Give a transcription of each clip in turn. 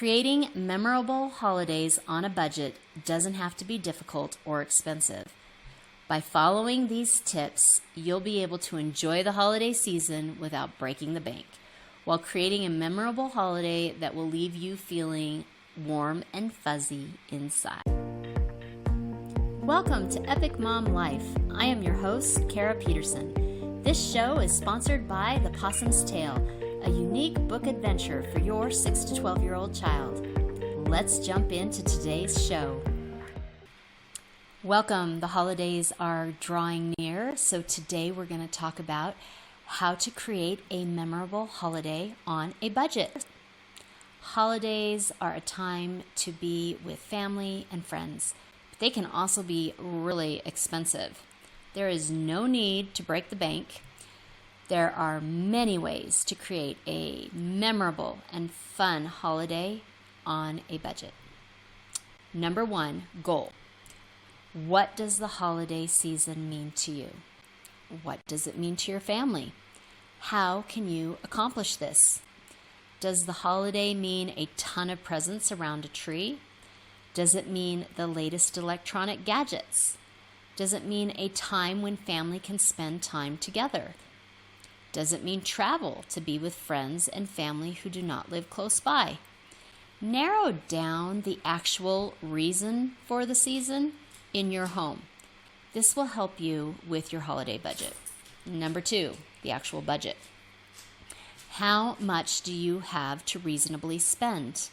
Creating memorable holidays on a budget doesn't have to be difficult or expensive. By following these tips, you'll be able to enjoy the holiday season without breaking the bank, while creating a memorable holiday that will leave you feeling warm and fuzzy inside. Welcome to Epic Mom Life. I am your host, Kara Peterson. This show is sponsored by The Possum's Tale, a unique book adventure for your 6 to 12-year-old child. Let's jump into today's show. Welcome. The holidays are drawing near, so today we're going to talk about how to create a memorable holiday on a budget. Holidays are a time to be with family and friends, but they can also be really expensive. There is no need to break the bank. There are many ways to create a memorable and fun holiday on a budget. Number 1, goal. What does the holiday season mean to you? What does it mean to your family? How can you accomplish this? Does the holiday mean a ton of presents around a tree? Does it mean the latest electronic gadgets? Does it mean a time when family can spend time together? Does it mean travel to be with friends and family who do not live close by? Narrow down the actual reason for the season in your home. This will help you with your holiday budget. Number 2, the actual budget. How much do you have to reasonably spend?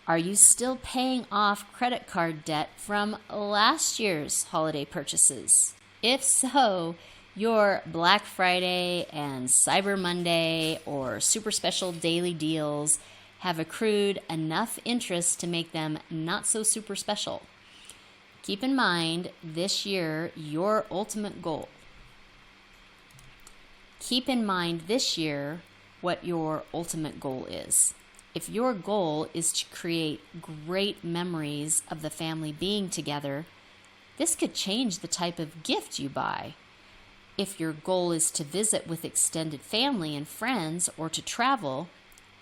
Are you still paying off credit card debt from last year's holiday purchases? If so, your Black Friday and Cyber Monday or super special daily deals have accrued enough interest to make them not so super special. Keep in mind this year your ultimate goal. Keep in mind this year what your ultimate goal is. If your goal is to create great memories of the family being together, this could change the type of gift you buy. If your goal is to visit with extended family and friends or to travel,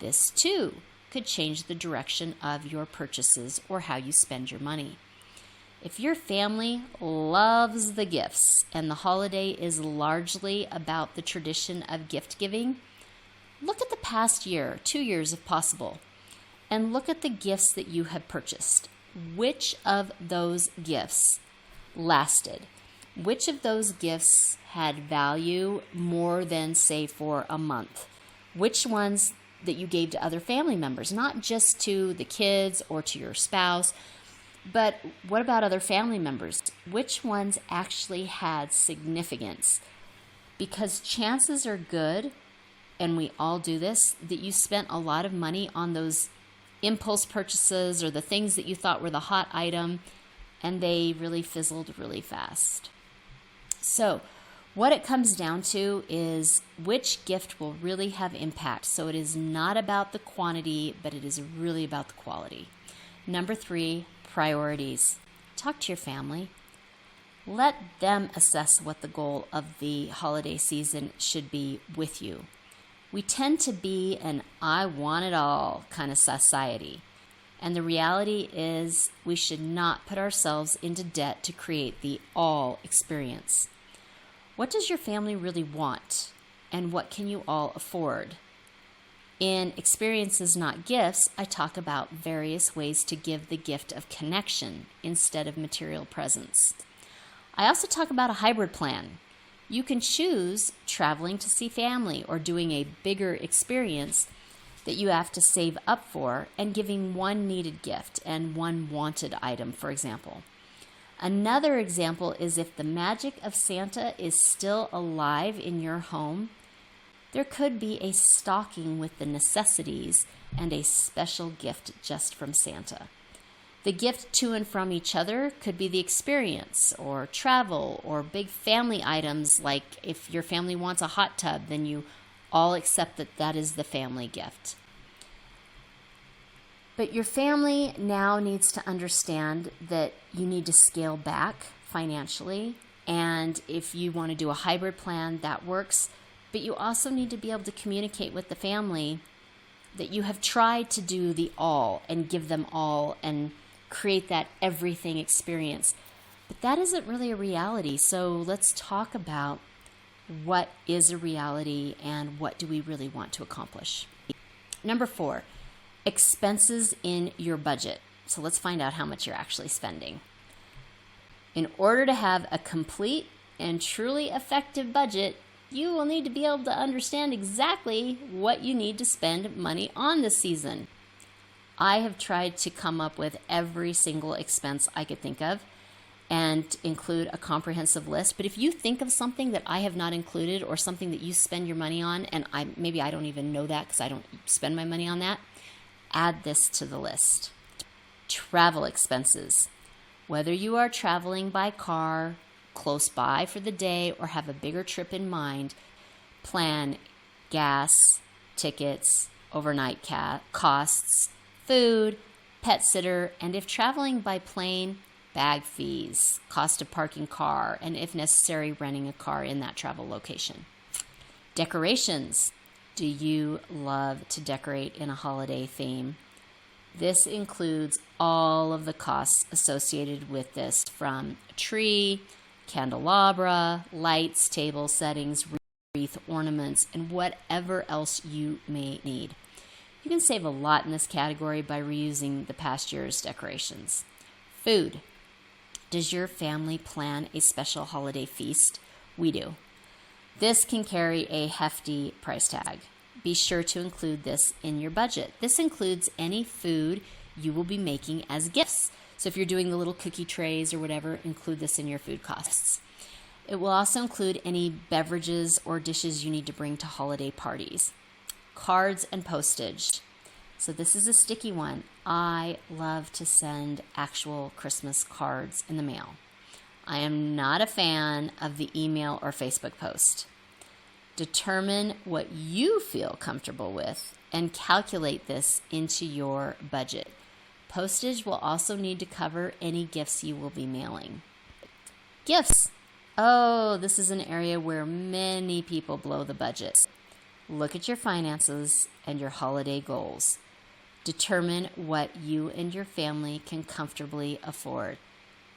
this too could change the direction of your purchases or how you spend your money. If your family loves the gifts and the holiday is largely about the tradition of gift giving, look at the past year, 2 years if possible, and look at the gifts that you have purchased. Which of those gifts lasted? Which of those gifts had value more than, say, for a month? Which ones that you gave to other family members, not just to the kids or to your spouse, but what about other family members? Which ones actually had significance? Because chances are good, and we all do this, that you spent a lot of money on those impulse purchases or the things that you thought were the hot item, and they really fizzled really fast. So what it comes down to is which gift will really have impact. So it is not about the quantity, but it is really about the quality. Number 3, priorities. Talk to your family. Let them assess what the goal of the holiday season should be with you. We tend to be an I want it all kind of society. And the reality is we should not put ourselves into debt to create the all experience. What does your family really want? And what can you all afford? In Experiences Not Gifts, I talk about various ways to give the gift of connection instead of material presents. I also talk about a hybrid plan. You can choose traveling to see family or doing a bigger experience that you have to save up for and giving one needed gift and one wanted item, for example. Another example is if the magic of Santa is still alive in your home, there could be a stocking with the necessities and a special gift just from Santa. The gift to and from each other could be the experience or travel or big family items, like if your family wants a hot tub, then you all accept that that is the family gift. But your family now needs to understand that you need to scale back financially. And if you want to do a hybrid plan, that works. But you also need to be able to communicate with the family that you have tried to do the all and give them all and create that everything experience. But that isn't really a reality. So let's talk about what is a reality and what do we really want to accomplish. Number 4, expenses in your budget. So let's find out how much you're actually spending. In order to have a complete and truly effective budget, you will need to be able to understand exactly what you need to spend money on this season. I have tried to come up with every single expense I could think of and include a comprehensive list. But if you think of something that I have not included or something that you spend your money on, and maybe I don't even know that because I don't spend my money on that, add this to the list. Travel expenses. Whether you are traveling by car, close by for the day, or have a bigger trip in mind, plan gas, tickets, overnight costs, food, pet sitter, and if traveling by plane, bag fees, cost of parking car, and if necessary, renting a car in that travel location. Decorations. Do you love to decorate in a holiday theme? This includes all of the costs associated with this, from a tree, candelabra, lights, table settings, wreath, ornaments, and whatever else you may need. You can save a lot in this category by reusing the past year's decorations. Food. Does your family plan a special holiday feast? We do. This can carry a hefty price tag. Be sure to include this in your budget. This includes any food you will be making as gifts. So if you're doing the little cookie trays or whatever, include this in your food costs. It will also include any beverages or dishes you need to bring to holiday parties. Cards and postage. So this is a sticky one. I love to send actual Christmas cards in the mail. I am not a fan of the email or Facebook post. Determine what you feel comfortable with and calculate this into your budget. Postage will also need to cover any gifts you will be mailing. Gifts. Oh, this is an area where many people blow the budget. Look at your finances and your holiday goals. Determine what you and your family can comfortably afford.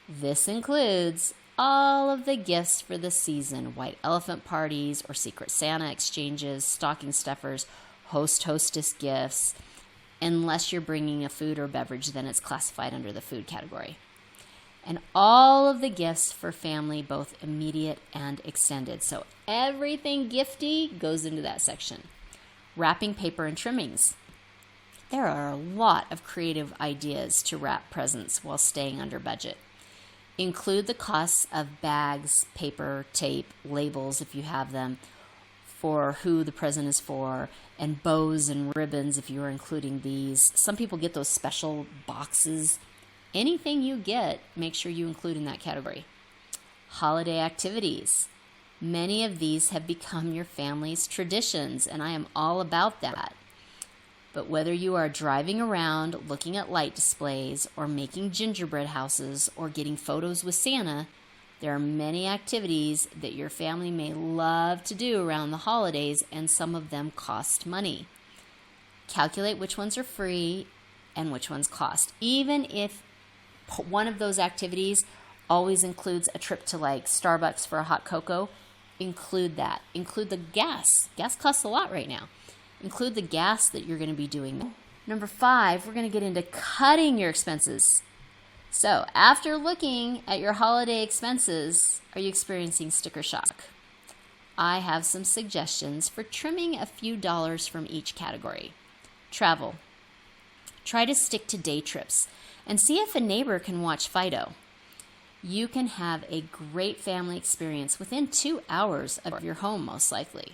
This includes all of the gifts for the season: white elephant parties or Secret Santa exchanges, stocking stuffers, hostess gifts. Unless you're bringing a food or beverage, then it's classified under the food category. And all of the gifts for family, both immediate and extended. So everything gifty goes into that section. Wrapping paper and trimmings. There are a lot of creative ideas to wrap presents while staying under budget. Include the costs of bags, paper, tape, labels if you have them, for who the present is for, and bows and ribbons if you are including these. Some people get those special boxes. Anything you get, make sure you include in that category. Holiday activities. Many of these have become your family's traditions, and I am all about that. But whether you are driving around, looking at light displays, or making gingerbread houses, or getting photos with Santa, there are many activities that your family may love to do around the holidays, and some of them cost money. Calculate which ones are free and which ones cost. Even if one of those activities always includes a trip to like Starbucks for a hot cocoa, include that. Include the gas. Gas costs a lot right now. Include the gas that you're going to be doing. Number 5, we're going to get into cutting your expenses. So after looking at your holiday expenses, are you experiencing sticker shock? I have some suggestions for trimming a few dollars from each category. Travel. Try to stick to day trips and see if a neighbor can watch Fido. You can have a great family experience within 2 hours of your home, most likely.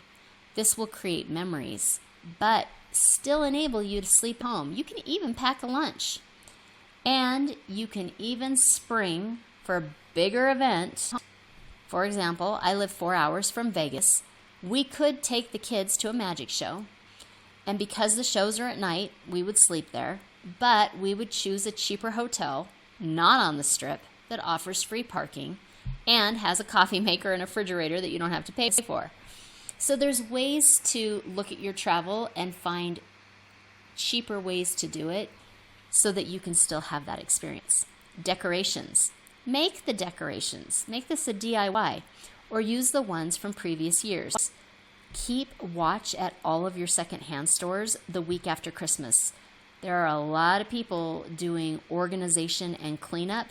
This will create memories, but still enable you to sleep home. You can even pack a lunch. And you can even spring for a bigger event. For example, I live 4 hours from Vegas. We could take the kids to a magic show. And because the shows are at night, we would sleep there. But we would choose a cheaper hotel, not on the strip, that offers free parking and has a coffee maker and a refrigerator that you don't have to pay for. So there's ways to look at your travel and find cheaper ways to do it so that you can still have that experience. Decorations. Make the decorations. Make this a DIY or use the ones from previous years. Keep watch at all of your secondhand stores the week after Christmas. There are a lot of people doing organization and cleanup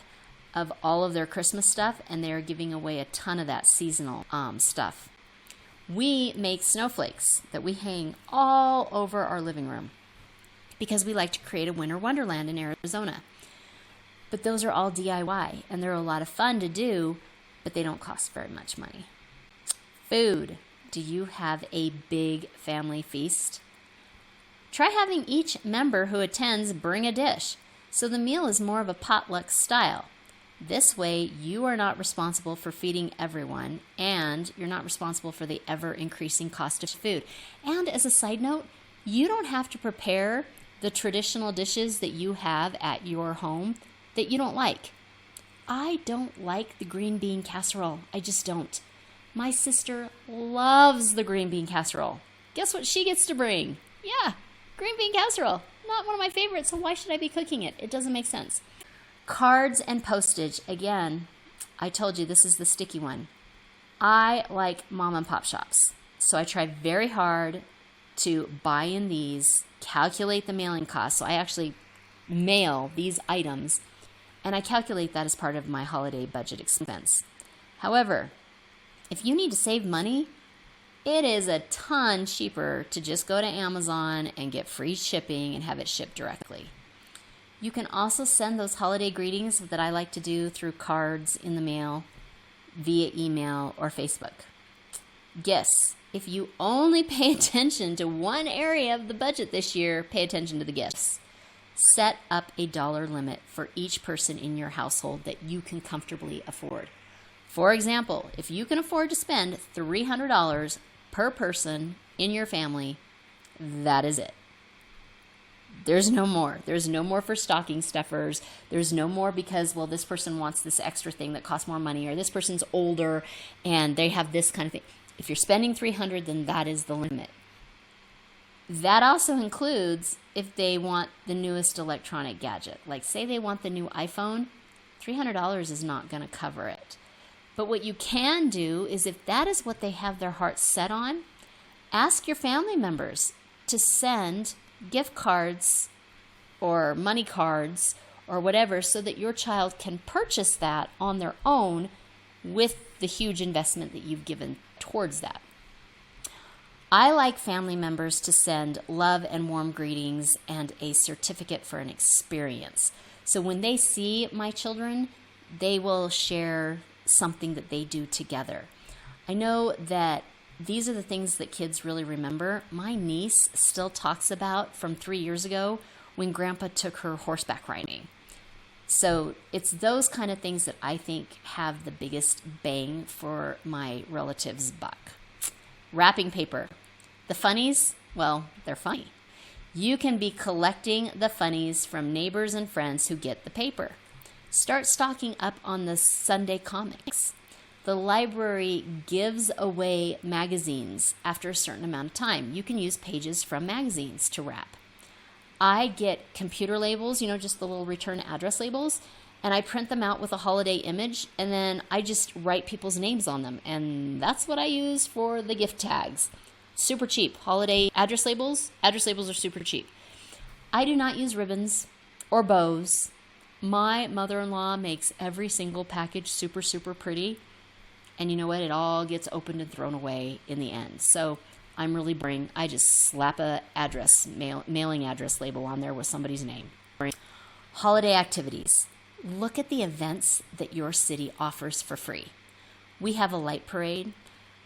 of all of their Christmas stuff, and they are giving away a ton of that seasonal stuff. We make snowflakes that we hang all over our living room because we like to create a winter wonderland in Arizona. But those are all DIY, and they're a lot of fun to do, but they don't cost very much money. Food. Do you have a big family feast? Try having each member who attends bring a dish, so the meal is more of a potluck style. This way, you are not responsible for feeding everyone, and you're not responsible for the ever-increasing cost of food. And as a side note, you don't have to prepare the traditional dishes that you have at your home that you don't like. I don't like the green bean casserole. I just don't. My sister loves the green bean casserole. Guess what she gets to bring? Yeah, green bean casserole. Not one of my favorites, so why should I be cooking it? It doesn't make sense. Cards and postage. Again, I told you this is the sticky one. I like mom and pop shops, so I try very hard to buy in these, calculate the mailing cost. So I actually mail these items, and I calculate that as part of my holiday budget expense. However, if you need to save money, it is a ton cheaper to just go to Amazon and get free shipping and have it shipped directly. You can also send those holiday greetings that I like to do through cards in the mail, via email, or Facebook. Gifts. If you only pay attention to one area of the budget this year, pay attention to the gifts. Set up a dollar limit for each person in your household that you can comfortably afford. For example, if you can afford to spend $300 per person in your family, that is it. There's no more. There's no more for stocking stuffers. There's no more because, well, this person wants this extra thing that costs more money, or this person's older and they have this kind of thing. If you're spending $300, then that is the limit. That also includes if they want the newest electronic gadget. Like say they want the new iPhone, $300 is not going to cover it. But what you can do is if that is what they have their hearts set on, ask your family members to send gift cards or money cards or whatever so that your child can purchase that on their own with the huge investment that you've given towards that. I like family members to send love and warm greetings and a certificate for an experience. So when they see my children, they will share something that they do together. I know that these are the things that kids really remember. My niece still talks about from 3 years ago when Grandpa took her horseback riding. So it's those kind of things that I think have the biggest bang for my relatives' buck. Wrapping paper. The funnies, well, they're funny. You can be collecting the funnies from neighbors and friends who get the paper. Start stocking up on the Sunday comics. The library gives away magazines after a certain amount of time. You can use pages from magazines to wrap. I get computer labels, just the little return address labels, and I print them out with a holiday image, and then I just write people's names on them, and that's what I use for the gift tags. Super cheap. Holiday address labels are super cheap. I do not use ribbons or bows. My mother-in-law makes every single package super, super pretty. And you know what? It all gets opened and thrown away in the end. So I'm really boring. I just slap a mailing address label on there with somebody's name. Holiday activities. Look at the events that your city offers for free. We have a light parade.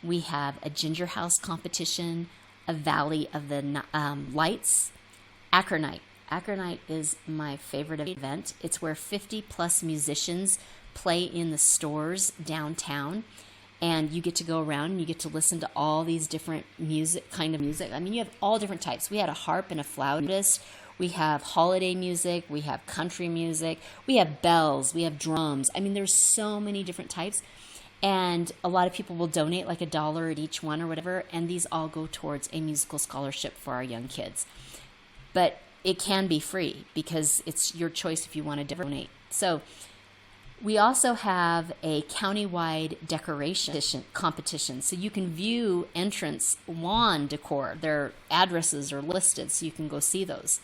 We have a ginger house competition, a Valley of the Lights, Acronite. Acronite is my favorite event. It's where 50 plus musicians play in the stores downtown, and you get to go around and you get to listen to all these different music. I mean, you have all different types. We had a harp and a flautist. We have holiday music. We have country music. We have bells. We have drums. I mean, there's so many different types, and a lot of people will donate like $1 at each one or whatever, and these all go towards a musical scholarship for our young kids. But it can be free because it's your choice if you want to donate. So we also have a countywide decoration competition. So you can view entrance lawn decor. Their addresses are listed so you can go see those.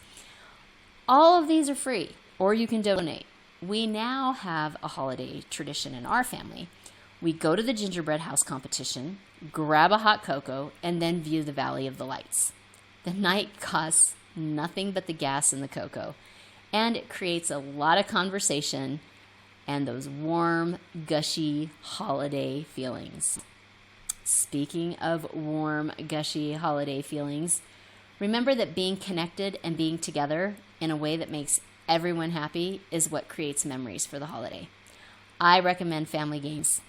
All of these are free, or you can donate. We now have a holiday tradition in our family. We go to the gingerbread house competition, grab a hot cocoa, and then view the Valley of the Lights. The night costs nothing but the gas and the cocoa, and it creates a lot of conversation and those warm, gushy holiday feelings. Speaking of warm, gushy holiday feelings, remember that being connected and being together in a way that makes everyone happy is what creates memories for the holiday. I recommend family games.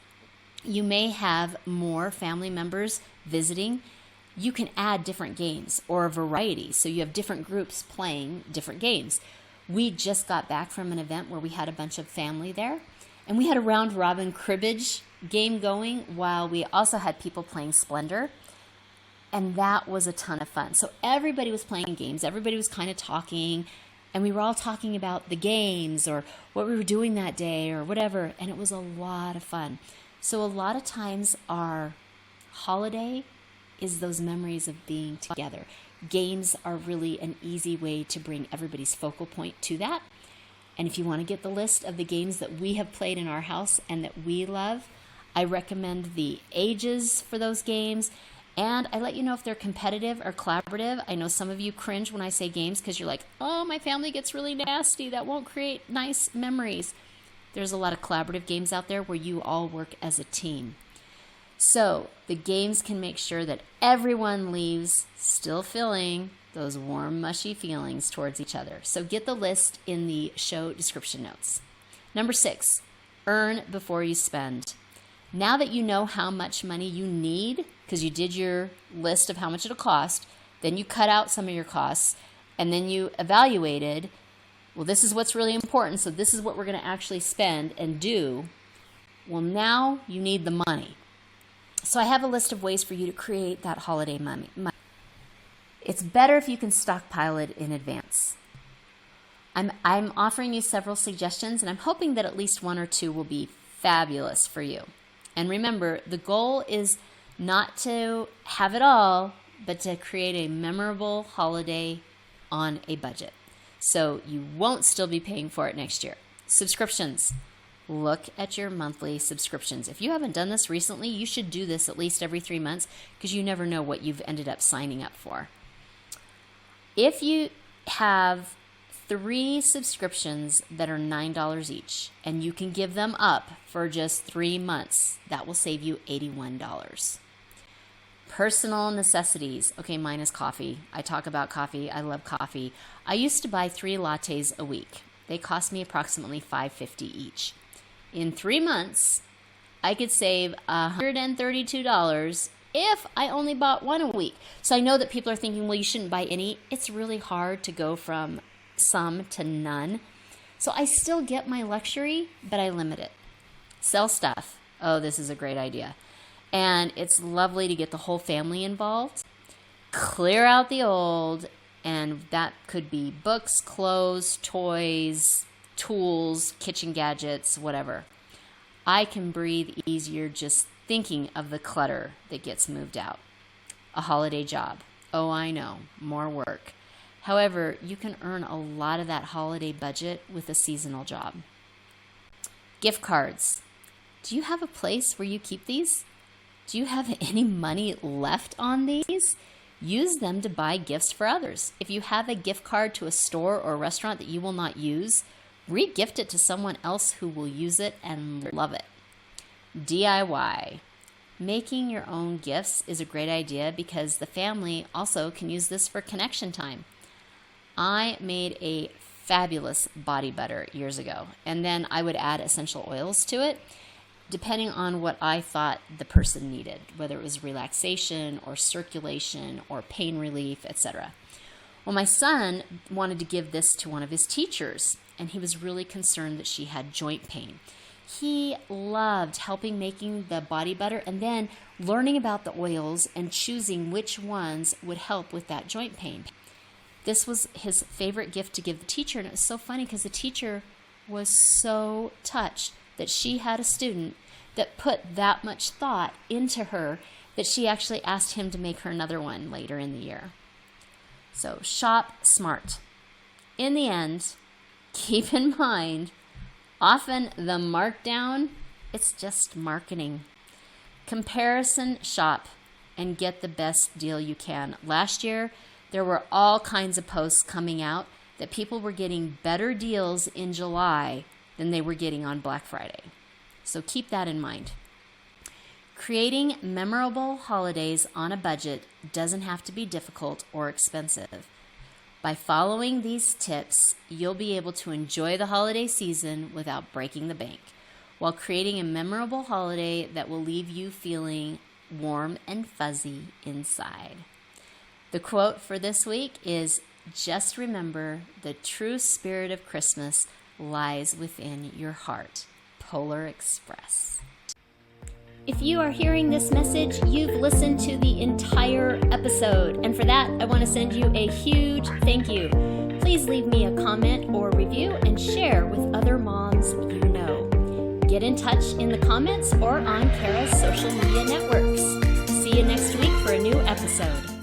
You may have more family members visiting. You can add different games or a variety, so you have different groups playing different games. We just got back from an event where we had a bunch of family there, and we had a round robin cribbage game going while we also had people playing Splendor, and that was a ton of fun. So everybody was playing games, everybody was kind of talking, and we were all talking about the games or what we were doing that day or whatever, and it was a lot of fun. So a lot of times our holiday is those memories of being together. Games are really an easy way to bring everybody's focal point to that. And if you want to get the list of the games that we have played in our house and that we love, I recommend the ages for those games. And I let you know if they're competitive or collaborative. I know some of you cringe when I say games because you're like, oh, my family gets really nasty. That won't create nice memories. There's a lot of collaborative games out there where you all work as a team. So the games can make sure that everyone leaves still feeling those warm, mushy feelings towards each other. So get the list in the show description notes. Number 6, earn before you spend. Now that you know how much money you need, because you did your list of how much it'll cost, then you cut out some of your costs, and then you evaluated, well, this is what's really important, so this is what we're going to actually spend and do. Well, now you need the money. So I have a list of ways for you to create that holiday money. It's better if you can stockpile it in advance. I'm offering you several suggestions, and I'm hoping that at least one or two will be fabulous for you. And remember, the goal is not to have it all, but to create a memorable holiday on a budget. So you won't still be paying for it next year. Subscriptions. Look at your monthly subscriptions. If you haven't done this recently, you should do this at least every 3 months because you never know what you've ended up signing up for. If you have 3 subscriptions that are $9 each and you can give them up for just 3 months, that will save you $81. Personal necessities. Okay, mine is coffee. I talk about coffee. I love coffee. I used to buy 3 lattes a week. They cost me approximately $5.50 each. In 3 months, I could save $132 if I only bought one a week. So I know that people are thinking, well, you shouldn't buy any. It's really hard to go from some to none. So I still get my luxury, but I limit it. Sell stuff. Oh, this is a great idea. And it's lovely to get the whole family involved. Clear out the old, and that could be books, clothes, toys, tools, kitchen gadgets, whatever. I can breathe easier just thinking of the clutter that gets moved out. A holiday job. Oh, I know, more work. However, you can earn a lot of that holiday budget with a seasonal job. Gift cards. Do you have a place where you keep these? Do you have any money left on these? Use them to buy gifts for others. If you have a gift card to a store or a restaurant that you will not use, re-gift it to someone else who will use it and love it. DIY. Making your own gifts is a great idea because the family also can use this for connection time. I made a fabulous body butter years ago, and then I would add essential oils to it, depending on what I thought the person needed, whether it was relaxation or circulation or pain relief, etc. Well, my son wanted to give this to one of his teachers, and he was really concerned that she had joint pain. He loved helping making the body butter and then learning about the oils and choosing which ones would help with that joint pain. this was his favorite gift to give the teacher. And it was so funny because the teacher was so touched that she had a student that put that much thought into her that she actually asked him to make her another one later in the year. So shop smart. In the end, keep in mind, often the markdown, it's just marketing. Comparison shop and get the best deal you can. Last year, there were all kinds of posts coming out that people were getting better deals in July than they were getting on Black Friday. So keep that in mind. Creating memorable holidays on a budget doesn't have to be difficult or expensive. By following these tips, you'll be able to enjoy the holiday season without breaking the bank, while creating a memorable holiday that will leave you feeling warm and fuzzy inside. The quote for this week is, "Just remember, the true spirit of Christmas lies within your heart." Polar Express. If you are hearing this message, you've listened to the entire episode, and for that, I want to send you a huge thank you. Please leave me a comment or review and share with other moms you know. Get in touch in the comments or on Kara's social media networks. See you next week for a new episode.